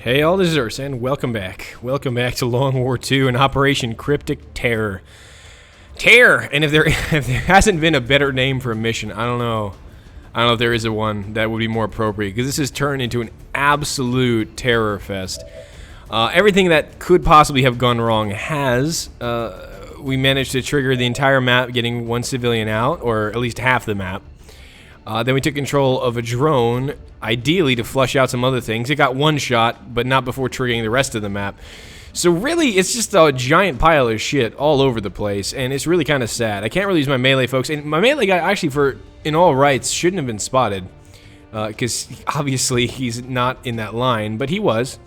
Hey all deserters, and welcome back. Welcome back to Long War II and Operation Cryptic Terror. Terror! And if there hasn't been a better name for a mission, I don't know if there is one that would be more appropriate, because this has turned into an absolute terror fest. Everything that could possibly have gone wrong has. We managed to trigger the entire map, getting one civilian out, or at least half the map. Then we took control of a drone, ideally to flush out some other things. It got one shot, but not before triggering the rest of the map. So really, it's just a giant pile of shit all over the place, and it's really kind of sad. I can't really use my melee, folks, and my melee guy actually, in all rights, shouldn't have been spotted, because obviously he's not in that line, but he was.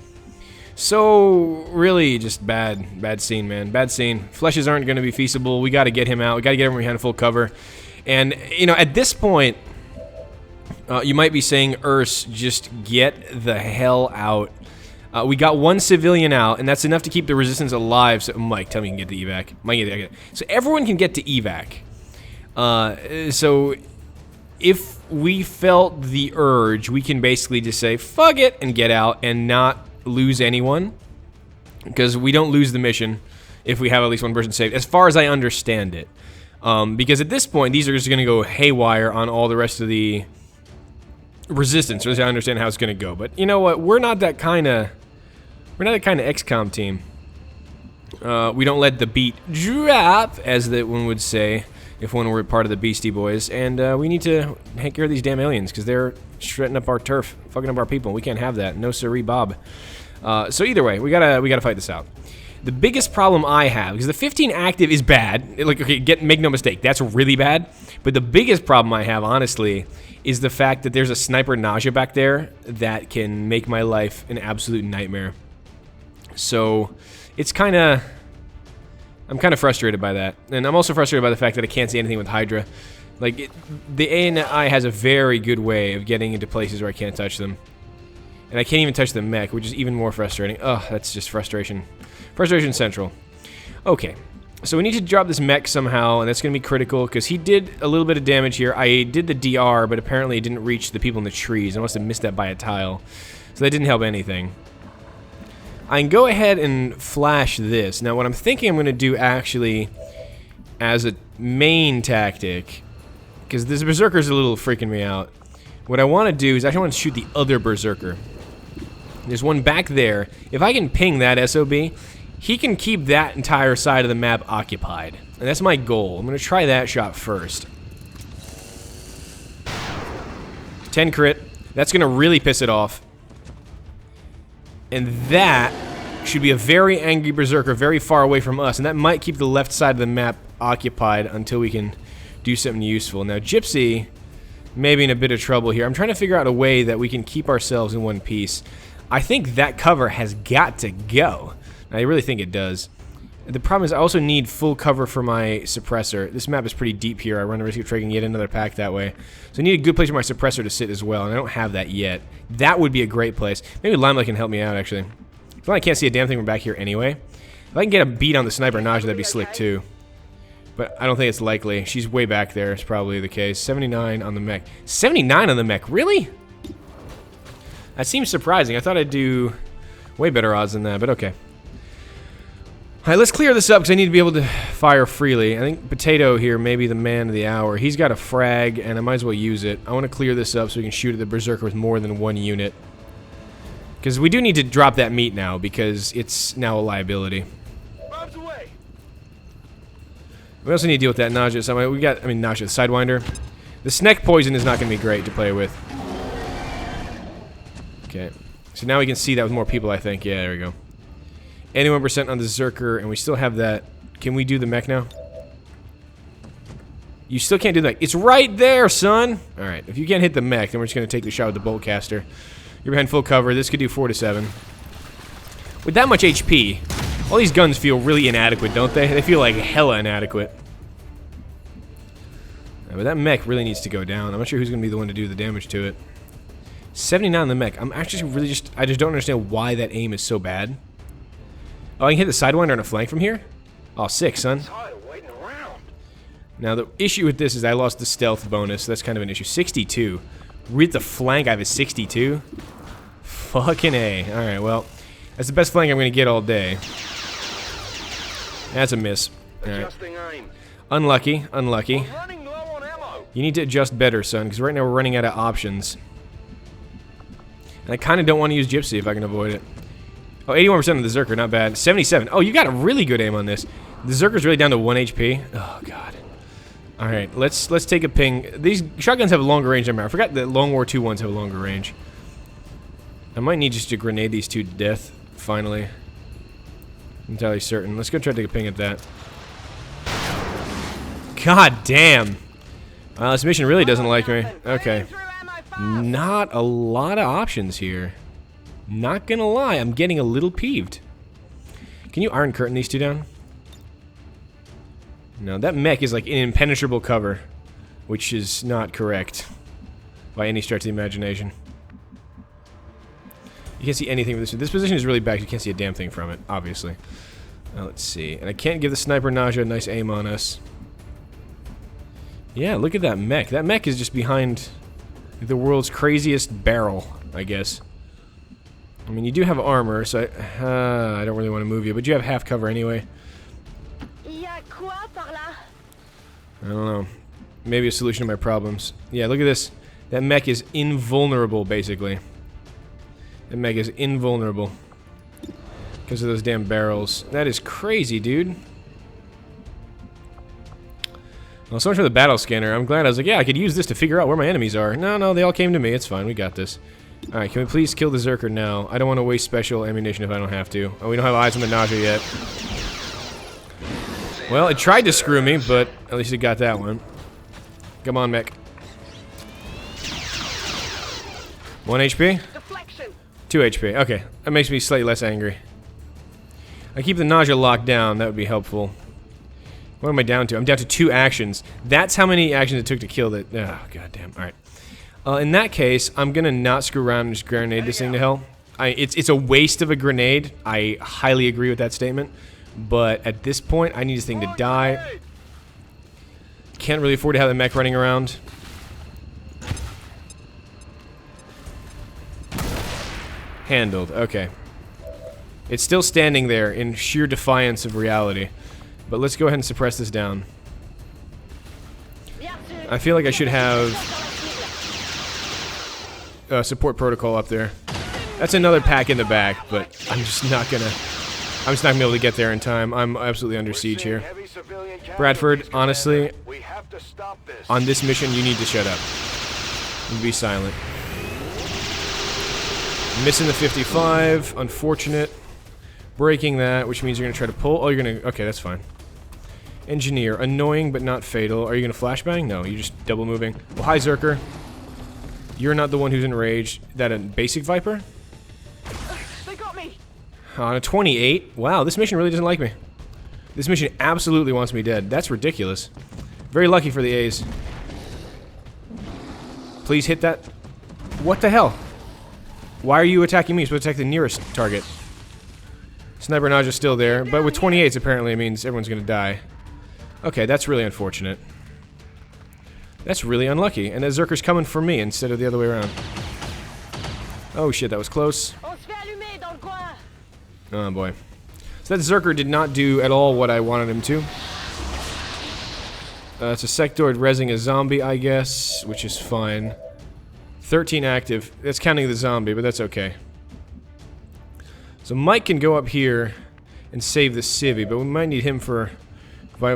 So really, just bad scene, man. Bad scene. Fleshes aren't going to be feasible. We got to get him out. We got to get him behind full cover, and you know, at this point. You might be saying, Urs, just get the hell out. We got one civilian out, and that's enough to keep the resistance alive. So, Mike, tell me you can get the evac. Mike, so everyone can get to evac. So if we felt the urge, we can basically just say, fuck it, and get out and not lose anyone. Because we don't lose the mission if we have at least one person saved, as far as I understand it. Because at this point, these are just going to go haywire on all the rest of the resistance, so I understand how it's going to go. But you know what? We're not that kind of XCOM team. We don't let the beat drop, as that one would say if one were part of the Beastie Boys. And we need to take care of these damn aliens, because they're shredding up our turf, fucking up our people. We can't have that. No siree, Bob. So either way, we gotta fight this out. The biggest problem I have, because the 15 active is bad. Like, okay, make no mistake, that's really bad. But the biggest problem I have, honestly, is the fact that there's a sniper nausea back there that can make my life an absolute nightmare. So it's I'm kind of frustrated by that. And I'm also frustrated by the fact that I can't see anything with Hydra. Like, the ANI has a very good way of getting into places where I can't touch them. And I can't even touch the mech, which is even more frustrating. Ugh, that's just frustration. Frustration central. Okay. So we need to drop this mech somehow, and that's going to be critical, because he did a little bit of damage here. I did the DR, but apparently it didn't reach the people in the trees. I must have missed that by a tile. So that didn't help anything. I can go ahead and flash this. Now, what I'm thinking I'm going to do, actually, as a main tactic, because this Berserker's a little freaking me out. What I want to do is actually want to shoot the other Berserker. There's one back there. If I can ping that SOB, he can keep that entire side of the map occupied. And that's my goal. I'm going to try that shot first. 10 crit. That's going to really piss it off. And that should be a very angry Berserker very far away from us. And that might keep the left side of the map occupied until we can do something useful. Now, Gypsy may be in a bit of trouble here. I'm trying to figure out a way that we can keep ourselves in one piece. I think that cover has got to go. I really think it does. The problem is I also need full cover for my suppressor. This map is pretty deep here. I run the risk of triggering yet another pack that way. So I need a good place for my suppressor to sit as well, and I don't have that yet. That would be a great place. Maybe Limelight can help me out, actually. I can't see a damn thing from back here anyway. If I can get a beat on the sniper Naja, that'd be slick too. But I don't think it's likely. She's way back there. It's probably the case. 79 on the mech. 79 on the mech? Really? That seems surprising. I thought I'd do way better odds than that, but okay. Alright, let's clear this up, because I need to be able to fire freely. I think Potato here may be the man of the hour. He's got a frag, and I might as well use it. I want to clear this up so we can shoot at the Berserker with more than one unit. Because we do need to drop that meat now, because it's now a liability. Bombs away. We also need to deal with that nausea. So nausea, Sidewinder. The Sneck poison is not going to be great to play with. Okay. So now we can see that with more people, I think. Yeah, there we go. 81% on the Zerker, and we still have that. Can we do the mech now? You still can't do the mech. It's right there, son! Alright, if you can't hit the mech, then we're just going to take the shot with the bolt caster. You're behind full cover. This could do 4 to 7. With that much HP, all these guns feel really inadequate, don't they? They feel like hella inadequate. But that mech really needs to go down. I'm not sure who's going to be the one to do the damage to it. 79 on the mech. I'm actually really I just don't understand why that aim is so bad. Oh, I can hit the Sidewinder on a flank from here? Oh, sick, son. Now, the issue with this is I lost the stealth bonus, so that's kind of an issue. 62. With the flank, I have a 62. Fucking A. Alright, well, that's the best flank I'm going to get all day. That's a miss. Alright. Unlucky, unlucky. You need to adjust better, son, because right now we're running out of options. And I kind of don't want to use Gypsy if I can avoid it. Oh, 81% of the Zerker, not bad. 77. Oh, you got a really good aim on this. The Zerker's really down to 1 HP. Oh, God. Alright, let's take a ping. These shotguns have a longer range than I forgot that Long War II ones have a longer range. I might need just to grenade these two to death, finally. I'm entirely certain. Let's go try to take a ping at that. God damn! This mission really doesn't like me. Okay. Not a lot of options here. Not gonna lie, I'm getting a little peeved. Can you Iron Curtain these two down? No, that mech is like an impenetrable cover, which is not correct by any stretch of the imagination. You can't see anything with this. This position is really bad. You can't see a damn thing from it, obviously. Let's see. And I can't give the sniper Naja a nice aim on us. Yeah, look at that mech. That mech is just behind the world's craziest barrel, I guess. I mean, you do have armor, so I don't really want to move you, but you have half cover anyway. I don't know. Maybe a solution to my problems. Yeah, look at this. That mech is invulnerable, basically. That mech is invulnerable. Because of those damn barrels. That is crazy, dude. Well, so much for the battle scanner. I'm glad I was like, yeah, I could use this to figure out where my enemies are. No, they all came to me. It's fine. We got this. Alright, can we please kill the Zerker now? I don't want to waste special ammunition if I don't have to. Oh, we don't have eyes on the Naja yet. Well, it tried to screw me, but at least it got that one. Come on, mech. 1 HP? 2 HP. Okay, that makes me slightly less angry. I keep the Naja locked down. That would be helpful. What am I down to? I'm down to 2 actions. That's how many actions it took to kill that. Oh, goddamn. Alright. In that case, I'm gonna not screw around and just grenade this thing to hell. It's a waste of a grenade. I highly agree with that statement. But at this point, I need this thing to die. Can't really afford to have the mech running around. Handled. Okay. It's still standing there in sheer defiance of reality. But let's go ahead and suppress this down. I feel like I should have support protocol up there. That's another pack in the back, but I'm just not gonna be able to get there in time. I'm absolutely under siege here. Bradford, honestly, on this mission, you need to shut up and be silent. Missing the 55, unfortunate. Breaking that, which means you're gonna try to pull. Oh, you're gonna. Okay, that's fine. Engineer, annoying but not fatal. Are you gonna flashbang? No, you're just double moving. Well, hi, Zerker. You're not the one who's enraged. That a basic Viper? They got me. On a 28. Wow, this mission really doesn't like me. This mission absolutely wants me dead. That's ridiculous. Very lucky for the A's. Please hit that. What the hell? Why are you attacking me? You're supposed to attack the nearest target. Sniper Naja's still there, but with 28s apparently it means everyone's gonna die. Okay, that's really unfortunate. That's really unlucky, and that Zerker's coming for me instead of the other way around. Oh shit, that was close. Oh boy. So that Zerker did not do at all what I wanted him to. It's a sectoid rezzing a zombie, I guess, which is fine. 13 active. That's counting the zombie, but that's okay. So Mike can go up here and save the civvy, but we might need him for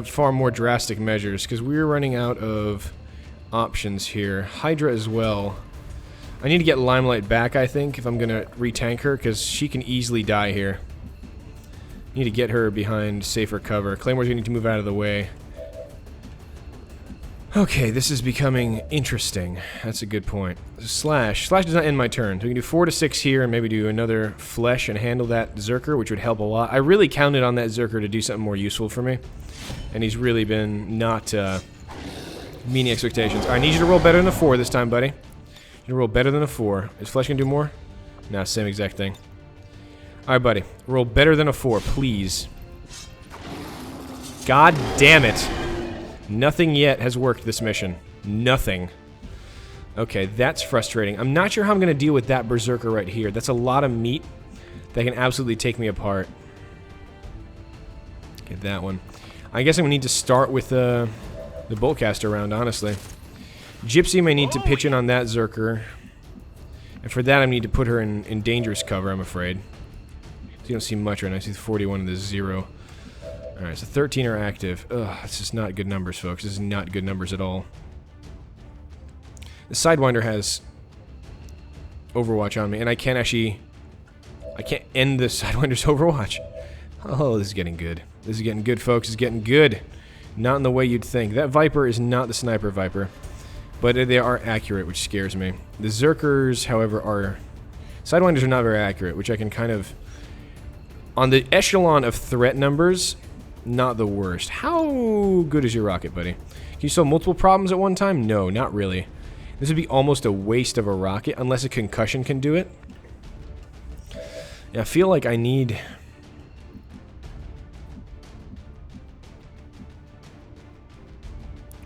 far more drastic measures, because we're running out of options here. Hydra as well. I need to get Limelight back, I think, if I'm going to retank her, because she can easily die here. Need to get her behind safer cover. Claymore's going to need to move out of the way. Okay, this is becoming interesting. That's a good point. Slash. Slash does not end my turn. So we can do 4 to 6 here and maybe do another flesh and handle that Zerker, which would help a lot. I really counted on that Zerker to do something more useful for me. And he's really been not meeting expectations. Alright, I need you to roll better than a 4 this time, buddy. You roll better than a 4. Is flesh going to do more? No, same exact thing. Alright, buddy. Roll better than a 4, please. God damn it. Nothing yet has worked this mission. Nothing. Okay, that's frustrating. I'm not sure how I'm going to deal with that Berserker right here. That's a lot of meat that can absolutely take me apart. Okay, that one. I guess I'm going to need to start with the Boltcaster round, honestly. Gypsy may need to pitch in on that Zerker. And for that, I need to put her in dangerous cover, I'm afraid. So you don't see much right now. I see 41 and the 0. Alright, so 13 are active. Ugh, this is not good numbers, folks. This is not good numbers at all. The Sidewinder has Overwatch on me, and I can't end the Sidewinder's Overwatch. Oh, this is getting good. This is getting good, folks. It's getting good. Not in the way you'd think. That Viper is not the Sniper Viper, but they are accurate, which scares me. The Zerkers, however, are... Sidewinders are not very accurate, which I can kind of... On the echelon of threat numbers, not the worst. How good is your rocket, buddy? Can you solve multiple problems at one time? No, not really. This would be almost a waste of a rocket, unless a concussion can do it. Yeah, I feel like I need...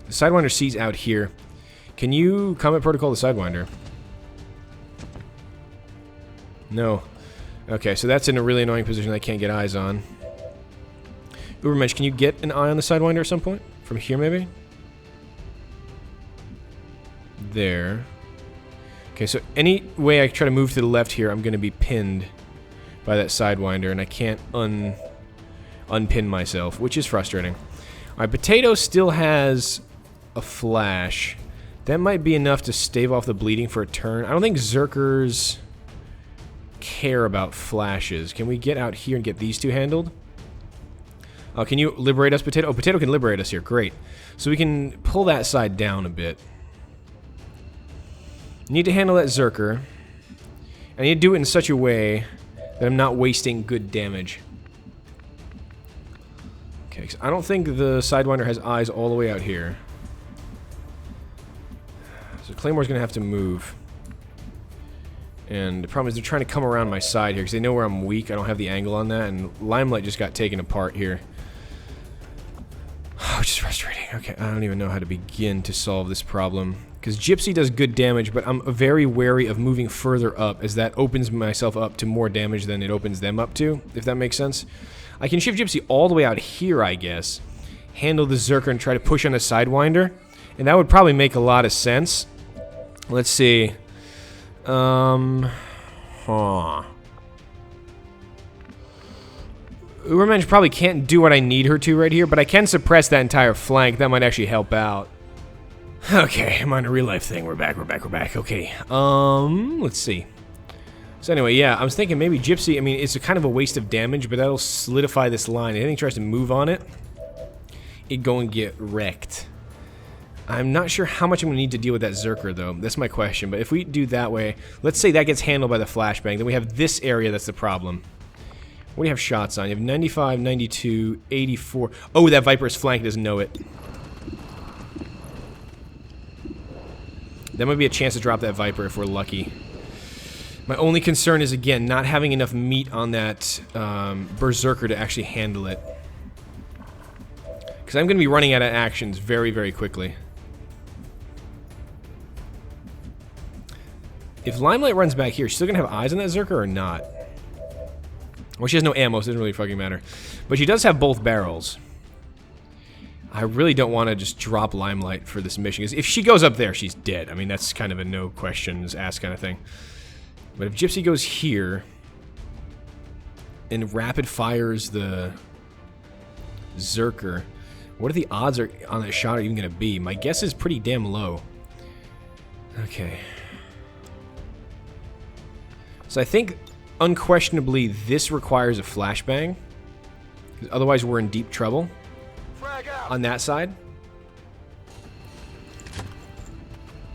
The Sidewinder C's out here. Can you combat protocol the Sidewinder? No. Okay, so that's in a really annoying position I can't get eyes on. Ubermensch, can you get an eye on the Sidewinder at some point? From here, maybe? There. Okay, so any way I try to move to the left here, I'm going to be pinned by that Sidewinder, and I can't unpin myself, which is frustrating. Alright, Potato still has a flash. That might be enough to stave off the bleeding for a turn. I don't think Zerkers care about flashes. Can we get out here and get these two handled? Can you liberate us, Potato? Oh, Potato can liberate us here. Great. So we can pull that side down a bit. Need to handle that Zerker. I need to do it in such a way that I'm not wasting good damage. Okay, so I don't think the Sidewinder has eyes all the way out here. So Claymore's going to have to move. And the problem is they're trying to come around my side here because they know where I'm weak. I don't have the angle on that, and Limelight just got taken apart here. Which is frustrating. Okay, I don't even know how to begin to solve this problem. Because Gypsy does good damage, but I'm very wary of moving further up, as that opens myself up to more damage than it opens them up to, if that makes sense. I can shift Gypsy all the way out here, I guess. Handle the Zerker and try to push on the Sidewinder. And that would probably make a lot of sense. Let's see. Ubermensch probably can't do what I need her to right here, but I can suppress that entire flank. That might actually help out. Okay, I'm on a real life thing. We're back. Okay. Let's see. So anyway, yeah, I was thinking maybe Gypsy, I mean, it's a kind of a waste of damage, but that'll solidify this line. If anything tries to move on it, it'd go and get wrecked. I'm not sure how much I'm going to need to deal with that Zerker, though. That's my question. But if we do that way, let's say that gets handled by the flashbang, then we have this area that's the problem. What do you have shots on? You have 95, 92, 84. Oh, that Viper's flank doesn't know it. That might be a chance to drop that Viper if we're lucky. My only concern is, again, not having enough meat on that Berserker to actually handle it. Because I'm going to be running out of actions very, very quickly. If Limelight runs back here, she's still going to have eyes on that Zerker or not? Well, she has no ammo, so it doesn't really fucking matter. But she does have both barrels. I really don't want to just drop Limelight for this mission, because if she goes up there, she's dead. I mean, that's kind of a no questions asked kind of thing. But if Gypsy goes here and rapid fires the Zerker, what are the odds on that shot are even going to be? My guess is pretty damn low. Okay. So I think, unquestionably, this requires a flashbang. Because otherwise we're in deep trouble. On that side.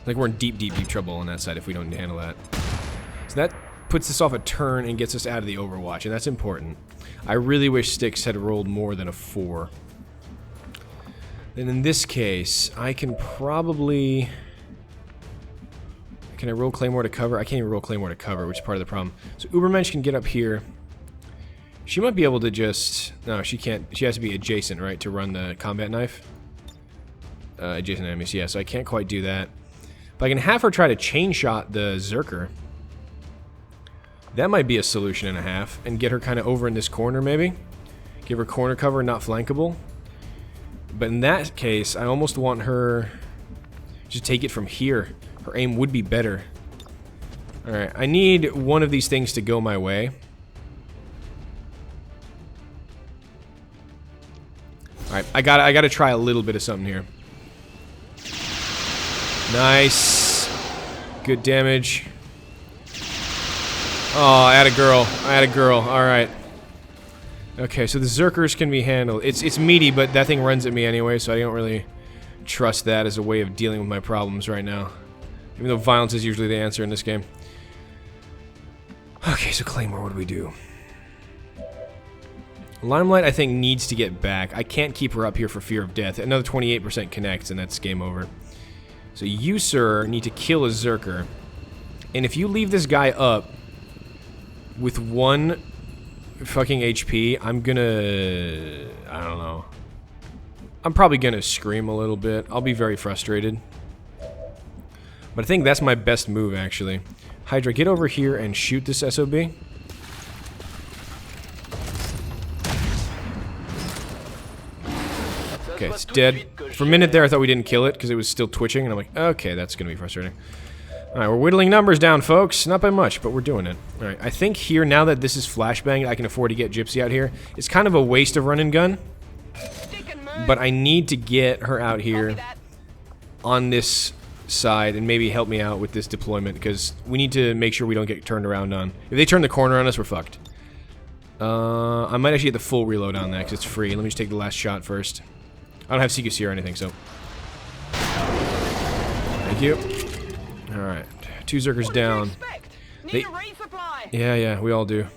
Like we're in deep, deep, deep trouble on that side if we don't handle that. So that puts us off a turn and gets us out of the Overwatch, and that's important. I really wish Styx had rolled more than a 4. Then in this case, I can probably... Can I roll Claymore to cover? I can't even roll Claymore to cover, which is part of the problem. So Ubermensch can get up here. She might be able to just... No, she can't. She has to be adjacent, right, to run the combat knife? Adjacent enemies, yeah, so I can't quite do that. But I can have her try to chain shot the Zerker. That might be a solution and a half. And get her kind of over in this corner, maybe. Give her corner cover, not flankable. But in that case, I almost want her to take it from here. Her aim would be better. Alright, I need one of these things to go my way. Alright, I gotta try a little bit of something here. Nice. Good damage. Oh, I had a girl. I had a girl. Alright. Okay, so the Zerkers can be handled. It's meaty, but that thing runs at me anyway, so I don't really trust that as a way of dealing with my problems right now. Even though violence is usually the answer in this game. Okay, so Claymore, what do we do? Limelight, I think, needs to get back. I can't keep her up here for fear of death. Another 28% connects, and that's game over. So you, sir, need to kill a Zerker. And if you leave this guy up with 1 fucking HP, I'm gonna... I don't know. I'm probably gonna scream a little bit. I'll be very frustrated. But I think that's my best move, actually. Hydra, get over here and shoot this SOB. Okay, it's dead. For a minute there, I thought we didn't kill it because it was still twitching, and I'm like, okay, that's gonna be frustrating. Alright, we're whittling numbers down, folks. Not by much, but we're doing it. Alright, I think here, now that this is flashbang, I can afford to get Gypsy out here. It's kind of a waste of run and gun. But I need to get her out here on this side and maybe help me out with this deployment, because we need to make sure we don't get turned around on. If they turn the corner on us, we're fucked. I might actually get the full reload on that because it's free. Let me just take the last shot first. I don't have CQC or anything, so... Thank you. Alright. 2 Zerkers down. They... Yeah, we all do.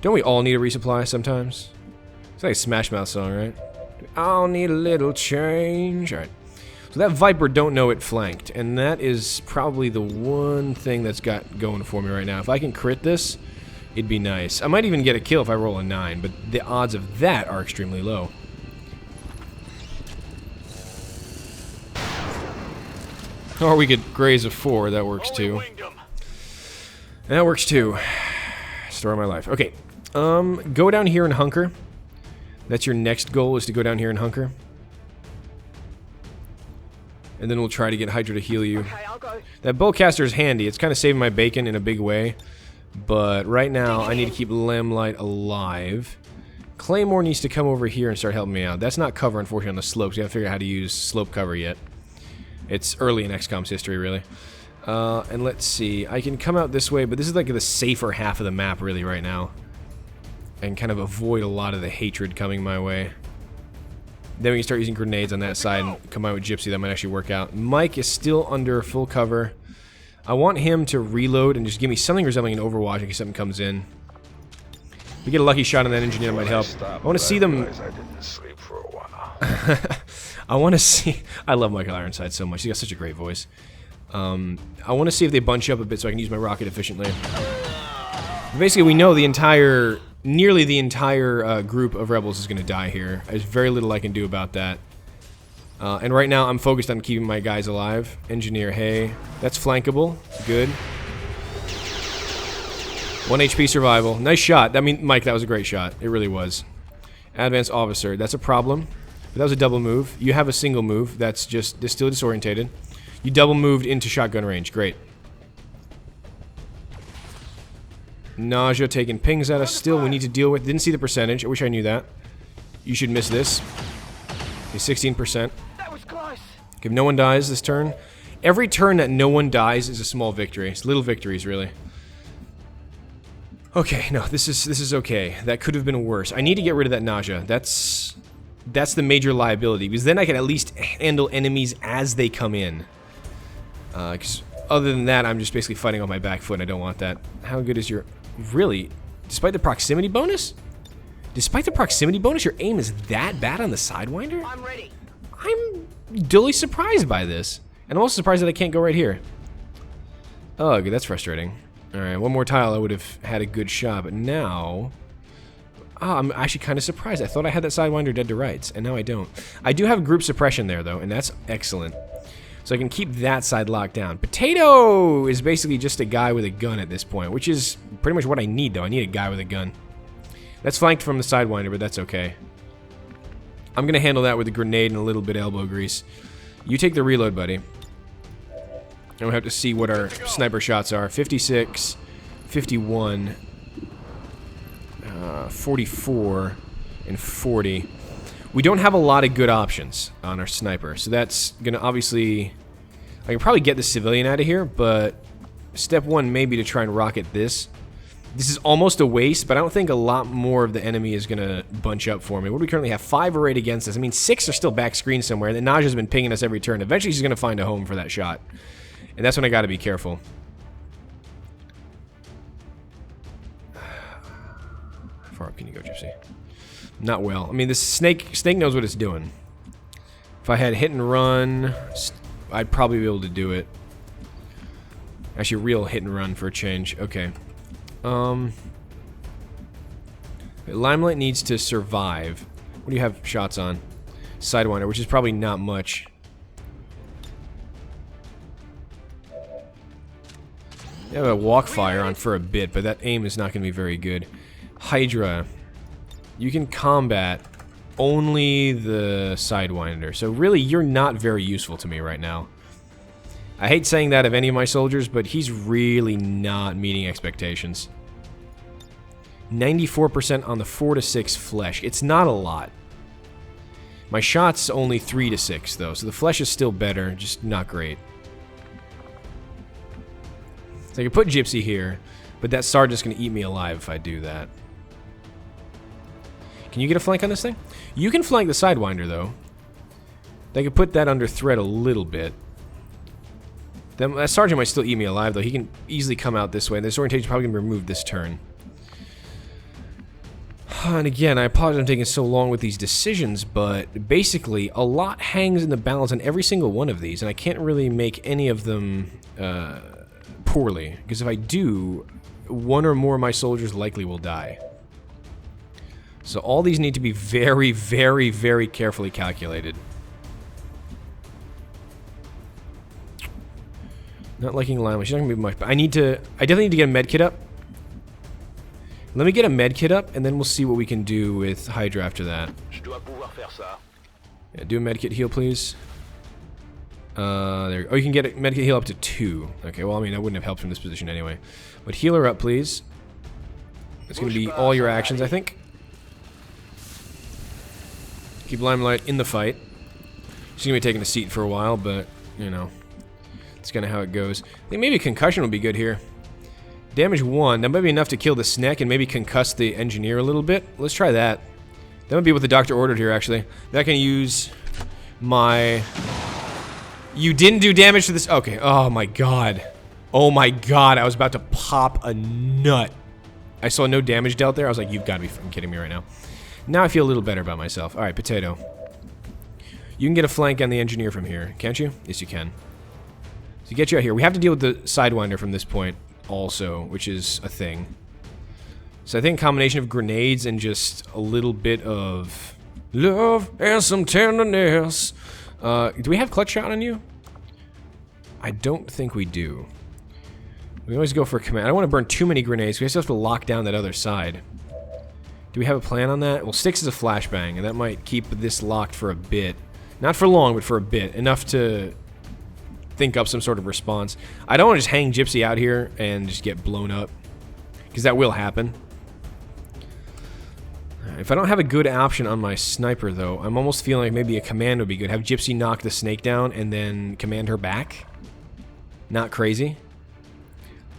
Don't we all need a resupply sometimes? It's like a Smash Mouth song, right? I'll need a little change. Alright. So that Viper don't know it flanked, and that is probably the one thing that's got going for me right now. If I can crit this, it'd be nice. I might even get a kill if I roll a 9, but the odds of that are extremely low. Or we could graze a 4, that works too. That works too. Story of my life. Okay, go down here and hunker. That's your next goal, is to go down here and hunker. And then we'll try to get Hydra to heal you. Okay, I'll go. That bowcaster is handy. It's kind of saving my bacon in a big way. But right now, I need to keep Lamplight alive. Claymore needs to come over here and start helping me out. That's not cover, unfortunately, on the slopes. We haven't figured out how to use slope cover yet. It's early in XCOM's history, really. And let's see. I can come out this way, but this is like the safer half of the map, really, right now. And kind of avoid a lot of the hatred coming my way. Then we can start using grenades on that side and come out with Gypsy. That might actually work out. Mike is still under full cover. I want him to reload and just give me something resembling an Overwatch in case something comes in. If we get a lucky shot on that engineer, that might help. I want to see them... I want to see... I love Michael Ironside so much. He's got such a great voice. I want to see if they bunch up a bit so I can use my rocket efficiently. Basically, we know the entire... Nearly the entire group of rebels is going to die here. There's very little I can do about that. And right now, I'm focused on keeping my guys alive. Engineer, hey. That's flankable. Good. 1 HP survival. Nice shot. I mean, Mike, that was a great shot. It really was. Advanced officer. That's a problem. But that was a double move. You have a single move. That's just... still disorientated. You double moved into shotgun range. Great. Nausea taking pings at us still. We need to deal with. Didn't see the percentage. I wish I knew that. You should miss this. Okay, 16%. That was close. If no one dies this turn, every turn that no one dies is a small victory. It's little victories, really. Okay, no, this is okay. That could have been worse. I need to get rid of that nausea. That's the major liability, because then I can at least handle enemies as they come in. Because other than that, I'm just basically fighting on my back foot, and I don't want that. How good is your... Really? Despite the proximity bonus? Despite the proximity bonus, your aim is that bad on the Sidewinder? I'm ready. I'm dully surprised by this. And I'm also surprised that I can't go right here. Ugh, that's frustrating. Alright, one more tile I would have had a good shot, but now... I'm actually kind of surprised. I thought I had that Sidewinder dead to rights, and now I don't. I do have group suppression there, though, and that's excellent. So I can keep that side locked down. Potato is basically just a guy with a gun at this point, which is pretty much what I need, though. I need a guy with a gun. That's flanked from the Sidewinder, but that's okay. I'm going to handle that with a grenade and a little bit of elbow grease. You take the reload, buddy. And we'll have to see what our sniper shots are. 56, 51, 44, and 40. We don't have a lot of good options on our sniper, so that's going to obviously... I can probably get the civilian out of here, but step one may be to try and rocket this. This is almost a waste, but I don't think a lot more of the enemy is going to bunch up for me. What do we currently have? 5 or 8 against us. I mean, 6 are still back screen somewhere, and Naja's been pinging us every turn. Eventually, she's going to find a home for that shot, and that's when I got to be careful. How far up can you go, Gypsy? Not well. I mean, this snake knows what it's doing. If I had hit and run, I'd probably be able to do it. Actually, real hit and run for a change. Okay. Limelight needs to survive. What do you have shots on? Sidewinder, which is probably not much. I have a walk fire on for a bit, but that aim is not going to be very good. Hydra. You can combat only the Sidewinder. So really, you're not very useful to me right now. I hate saying that of any of my soldiers, but he's really not meeting expectations. 94% on the 4 to 6 flesh. It's not a lot. My shot's only 3 to 6, though, so the flesh is still better, just not great. So I can put Gypsy here, but that sergeant's going to eat me alive if I do that. Can you get a flank on this thing? You can flank the Sidewinder, though. They could put that under threat a little bit. That sergeant might still eat me alive, though. He can easily come out this way. This orientation is probably going to be removed this turn. And again, I apologize I'm taking so long with these decisions, but basically, a lot hangs in the balance on every single one of these, and I can't really make any of them poorly. Because if I do, one or more of my soldiers likely will die. So all these need to be very, very, very carefully calculated. Not liking Lima. She's not going to be much. But I definitely need to get a med kit up. Let me get a med kit up, and then we'll see what we can do with Hydra after that. Yeah, do a med kit heal, please. There. Oh, you can get a med kit heal up to 2. Okay, well, I mean, that wouldn't have helped from this position anyway. But heal her up, please. That's going to be all your actions, I think. Keep Limelight in the fight. She's going to be taking a seat for a while, but, you know, it's kind of how it goes. I think maybe a concussion would be good here. Damage 1. That might be enough to kill the Snek and maybe concuss the engineer a little bit. Let's try that. That might be what the doctor ordered here, actually. That can use my... You didn't do damage to this... Okay. Oh, my God. Oh, my God. I was about to pop a nut. I saw no damage dealt there. I was like, you've got to be fucking kidding me right now. Now I feel a little better about myself. Alright, Potato. You can get a flank on the engineer from here, can't you? Yes, you can. So get you out here. We have to deal with the Sidewinder from this point also, which is a thing. So I think a combination of grenades and just a little bit of love and some tenderness. Do we have clutch shot on you? I don't think we do. We always go for a command. I don't want to burn too many grenades. We still have to lock down that other side. Do we have a plan on that? Well, Styx is a flashbang, and that might keep this locked for a bit. Not for long, but for a bit. Enough to think up some sort of response. I don't want to just hang Gypsy out here and just get blown up, because that will happen. If I don't have a good option on my sniper, though, I'm almost feeling like maybe a command would be good. Have Gypsy knock the snake down and then command her back. Not crazy.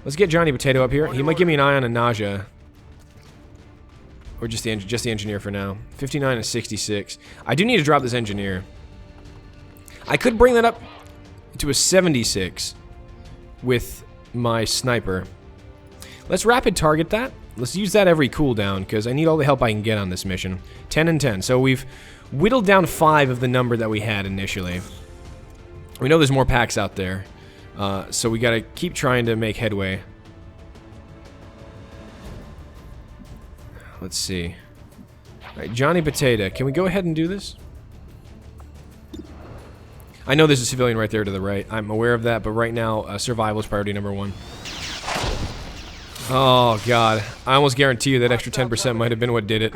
Let's get Johnny Potato up here. He might give me an eye on a Naja. Or just the engineer for now. 59 and 66. I do need to drop this engineer. I could bring that up to a 76 with my sniper. Let's rapid target that. Let's use that every cooldown, because I need all the help I can get on this mission. 10 and 10. So we've whittled down 5 of the number that we had initially. We know there's more packs out there. So we gotta keep trying to make headway. Let's see. Alright, Johnny Potato. Can we go ahead and do this? I know there's a civilian right there to the right. I'm aware of that, but right now, survival is priority number 1. Oh, God. I almost guarantee you that extra 10% might have been what did it.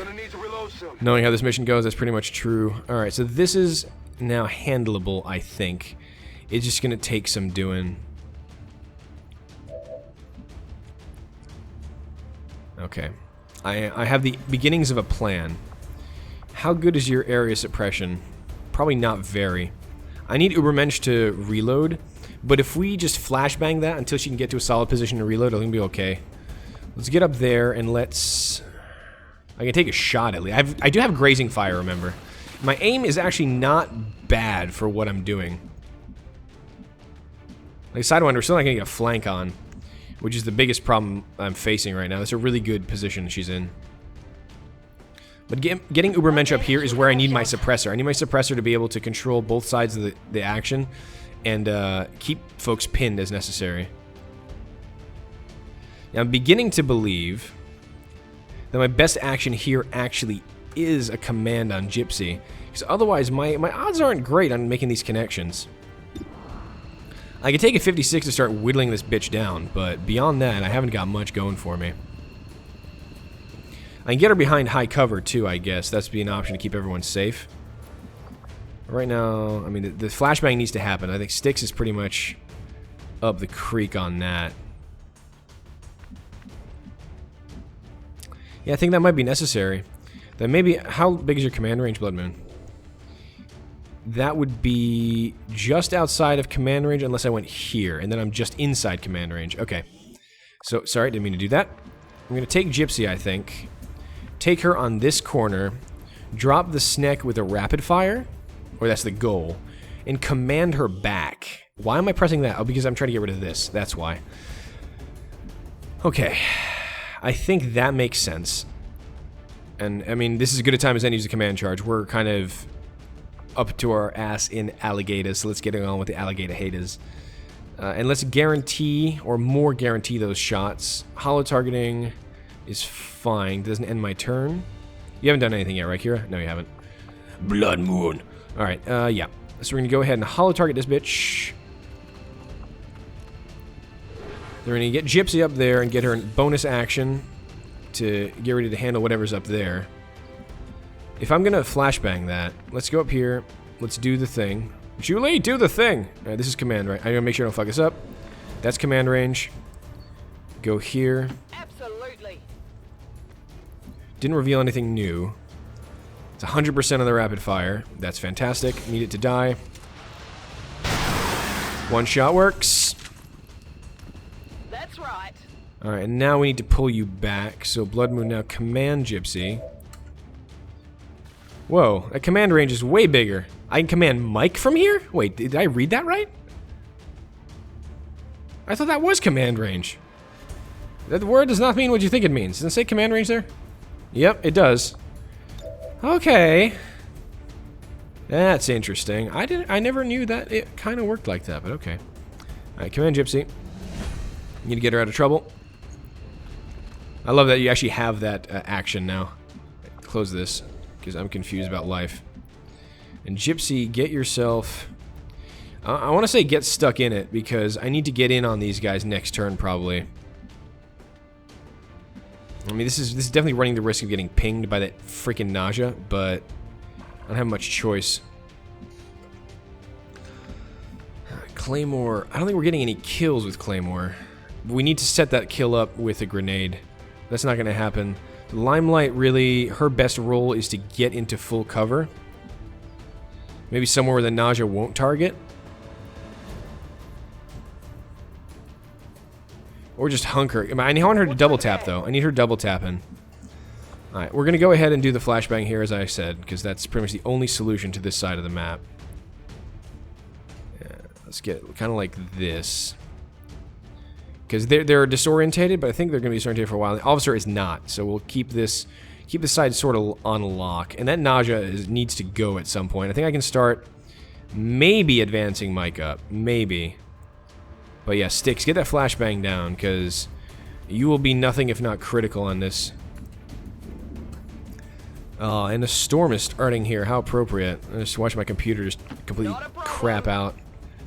Knowing how this mission goes, that's pretty much true. Alright, so this is now handleable, I think. It's just going to take some doing. Okay. I have the beginnings of a plan. How good is your area suppression? Probably not very. I need Ubermensch to reload, but if we just flashbang that until she can get to a solid position to reload, I think it'll be okay. Let's get up there and let's... I can take a shot at least. I do have grazing fire, remember. My aim is actually not bad for what I'm doing. Like Sidewinder, we're still not going to get a flank on, which is the biggest problem I'm facing right now. That's a really good position she's in. But getting Ubermensch up here is where I need my suppressor. I need my suppressor to be able to control both sides of the action and keep folks pinned as necessary. Now, I'm beginning to believe that my best action here actually is a command on Gypsy. Because otherwise, my odds aren't great on making these connections. I could take a 56 to start whittling this bitch down, but beyond that, I haven't got much going for me. I can get her behind high cover, too, I guess. That's be an option to keep everyone safe. Right now, I mean, the flashbang needs to happen. I think Styx is pretty much up the creek on that. Yeah, I think that might be necessary. Then maybe, how big is your command range, Blood Moon? That would be just outside of command range unless I went here, and then I'm just inside command range. Okay. So, sorry, didn't mean to do that. I'm going to take Gypsy, I think. Take her on this corner. Drop the Snek with a rapid fire, or that's the goal, and command her back. Why am I pressing that? Oh, because I'm trying to get rid of this. That's why. Okay. I think that makes sense. And, I mean, this is as good a time as any to use a command charge. We're kind of up to our ass in alligators, so let's get on with the alligator haters. And let's guarantee, or more guarantee those shots. Hollow targeting is fine. Doesn't end my turn. You haven't done anything yet, right, Kira? No, you haven't. Blood Moon. Alright, yeah. So we're gonna go ahead and hollow target this bitch. They're gonna get Gypsy up there and get her in bonus action to get ready to handle whatever's up there. If I'm gonna flashbang that, let's go up here. Let's do the thing. Julie, do the thing! Alright, this is command, right? I gotta make sure I don't fuck this up. That's command range. Go here. Absolutely. Didn't reveal anything new. It's 100% on the rapid fire. That's fantastic. Need it to die. One shot works. That's right. Alright, and now we need to pull you back. So Blood Moon now command Gypsy. Whoa, that command range is way bigger. I can command Mike from here? Wait, did I read that right? I thought that was command range. That word does not mean what you think it means. Doesn't it say command range there? Yep, it does. Okay. That's interesting. I never knew that it kind of worked like that, but okay. Alright, command Gypsy. Need to get her out of trouble. I love that you actually have that action now. Close this, because I'm confused about life. And Gypsy, get yourself... I want to say get stuck in it, because I need to get in on these guys next turn, probably. I mean, this is definitely running the risk of getting pinged by that freaking nausea, but I don't have much choice. Claymore. I don't think we're getting any kills with Claymore. We need to set that kill up with a grenade. That's not going to happen. Limelight, really, her best role is to get into full cover. Maybe somewhere where the nausea won't target. Or just hunker. I want her to double tap, though. I need her double tapping. Alright, we're going to go ahead and do the flashbang here, as I said, because that's pretty much the only solution to this side of the map. Yeah, let's get kind of like this. Because they're disorientated, but I think they're going to be disorientated for a while. The officer is not, so we'll keep this side sort of on lock. And that nausea needs to go at some point. I think I can start maybe advancing Mike up. Maybe. But yeah, Styx, get that flashbang down, because you will be nothing if not critical on this. And the storm is starting here. How appropriate. I just watch my computer just completely crap out.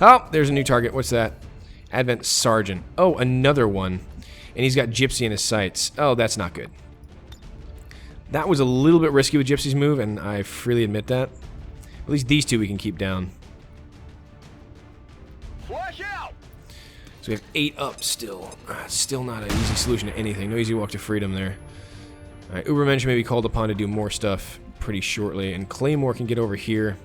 Oh, there's a new target. What's that? Advent Sergeant. Oh, another one. And he's got Gypsy in his sights. Oh, that's not good. That was a little bit risky with Gypsy's move, and I freely admit that. At least these two we can keep down. Flash out! So we have 8 up still. Still not an easy solution to anything. No easy walk to freedom there. Alright, Ubermensch may be called upon to do more stuff pretty shortly, and Claymore can get over here.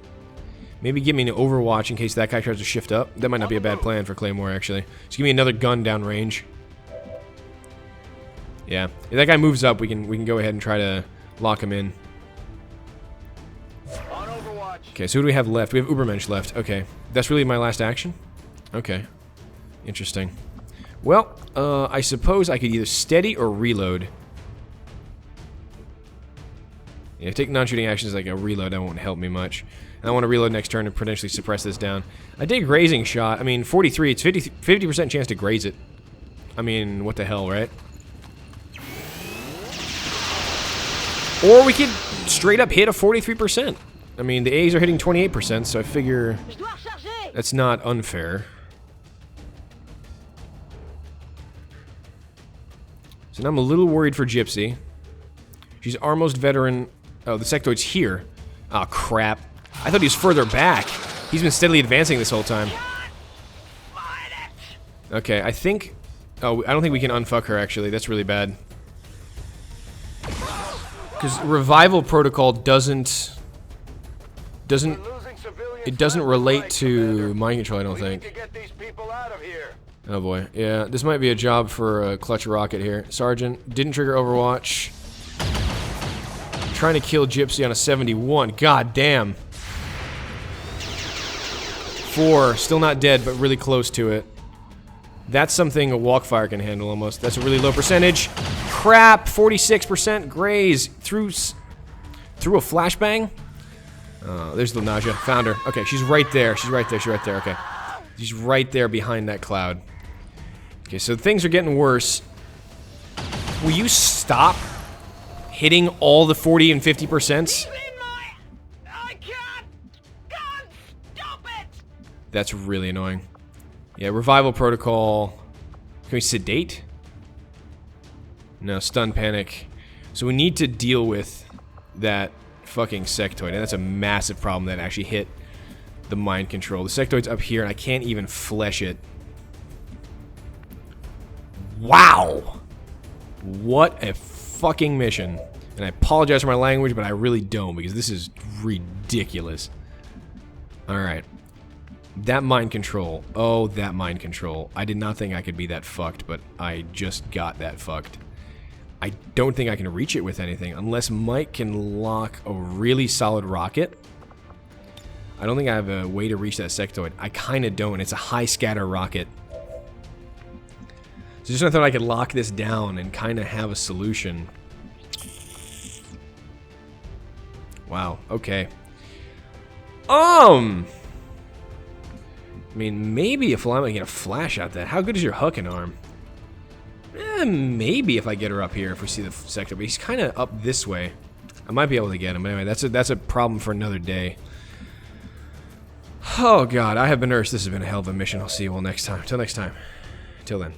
Maybe give me an Overwatch in case that guy tries to shift up. That might not be a bad plan for Claymore, actually. Just give me another gun down range. Yeah, if that guy moves up, we can go ahead and try to lock him in. On Overwatch. Okay, so who do we have left? We have Ubermensch left. Okay, that's really my last action? Okay, interesting. Well, I suppose I could either steady or reload. Yeah, take non-shooting actions like a reload. That won't help me much. And I want to reload next turn and potentially suppress this down. I did grazing shot. I mean, 43. It's 50% chance to graze it. I mean, what the hell, right? Or we could straight up hit a 43%. I mean, the A's are hitting 28%, so I figure that's not unfair. So now I'm a little worried for Gypsy. She's our most veteran. Oh, the sectoid's here. Oh, crap. I thought he was further back. He's been steadily advancing this whole time. Okay, I think... Oh, I don't think we can unfuck her, actually. That's really bad. Because Revival Protocol doesn't relate to mind control, I don't think. Oh boy. Yeah, this might be a job for a clutch rocket here. Sergeant, didn't trigger Overwatch. Trying to kill Gypsy on a 71. God damn. 4. Still not dead, but really close to it. That's something a Walkfire can handle almost. That's a really low percentage. Crap. 46% graze. Through a flashbang? There's the nausea. Found her. Okay, she's right there. She's right there. She's right there. Okay. She's right there behind that cloud. Okay, so things are getting worse. Will you stop hitting all the 40 and 50%? I can't stop it! That's really annoying. Yeah, Revival Protocol. Can we sedate? No, stun panic. So we need to deal with that fucking sectoid, and that's a massive problem that actually hit the mind control. The sectoid's up here, and I can't even flesh it. Wow! What a fucking mission. And I apologize for my language, but I really don't, because this is ridiculous. Alright. That mind control. Oh, that mind control. I did not think I could be that fucked, but I just got that fucked. I don't think I can reach it with anything, unless Mike can lock a really solid rocket. I don't think I have a way to reach that sectoid. I kind of don't. It's a high scatter rocket. So just when I thought I could lock this down and kind of have a solution. Wow, okay. I mean, maybe if I might get a flash out that. How good is your hooking arm? Maybe if I get her up here, if we see the sector. But he's kind of up this way. I might be able to get him. But anyway, that's a problem for another day. Oh, God. I have been Nurse. This has been a hell of a mission. I'll see you all next time. Till next time. Till then.